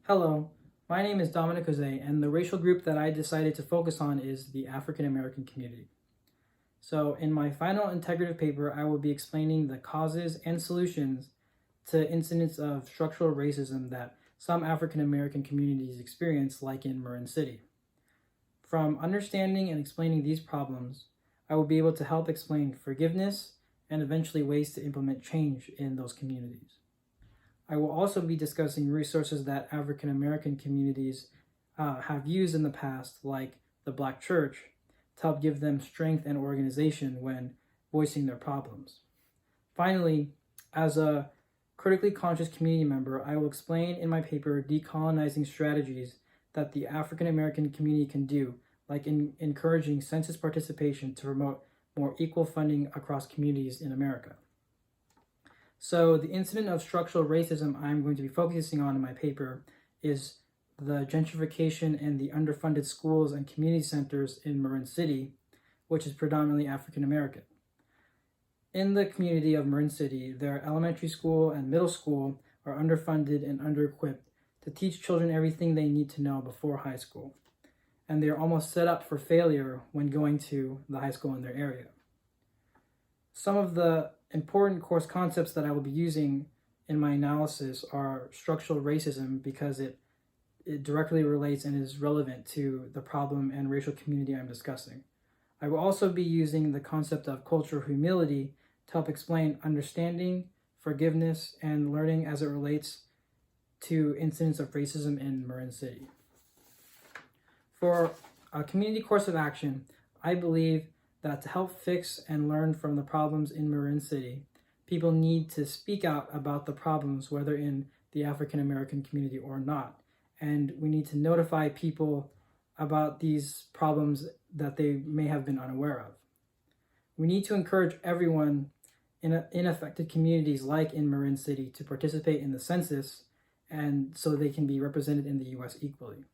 Hello, my name is Dominic Jose, and the racial group that I decided to focus on is the African American community. So, in my final integrative paper, I will be explaining the causes and solutions to incidents of structural racism that some African American communities experience, like in Marin City. From understanding and explaining these problems, I will be able to help explain forgiveness and eventually ways to implement change in those communities. I will also be discussing resources that African American communities have used in the past, like the Black Church, to help give them strength and organization when voicing their problems. Finally, as a critically conscious community member, I will explain in my paper decolonizing strategies that the African American community can do, like encouraging census participation to promote more equal funding across communities in America. So the incident of structural racism I'm going to be focusing on in my paper is the gentrification and the underfunded schools and community centers in Marin City, which is predominantly African American. In the community of Marin City, their elementary school and middle school are underfunded and under-equipped to teach children everything they need to know before high school. And they're almost set up for failure when going to the high school in their area. Some of the important course concepts that I will be using in my analysis are structural racism because it directly relates and is relevant to the problem and racial community I'm discussing. I will also be using the concept of cultural humility to help explain understanding, forgiveness, and learning as it relates to incidents of racism in Marin City. For a community course of action, I believe that to help fix and learn from the problems in Marin City, people need to speak out about the problems, whether in the African American community or not. And we need to notify people about these problems that they may have been unaware of. We need to encourage everyone in affected communities like in Marin City to participate in the census and so they can be represented in the US equally.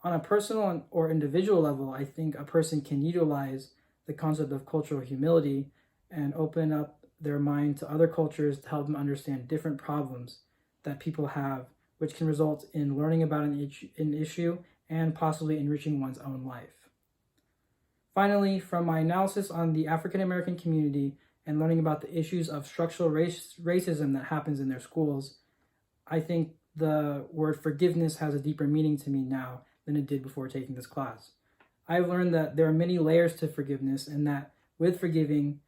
On a personal or individual level, I think a person can utilize the concept of cultural humility and open up their mind to other cultures to help them understand different problems that people have, which can result in learning about an issue and possibly enriching one's own life. Finally, from my analysis on the African American community and learning about the issues of structural racism that happens in their schools, I think the word forgiveness has a deeper meaning to me now than it did before taking this class. I've learned that there are many layers to forgiveness and that with forgiving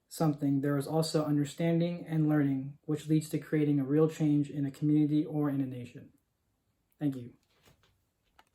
something, there is also understanding and learning, which leads to creating a real change in a community or in a nation. Thank you.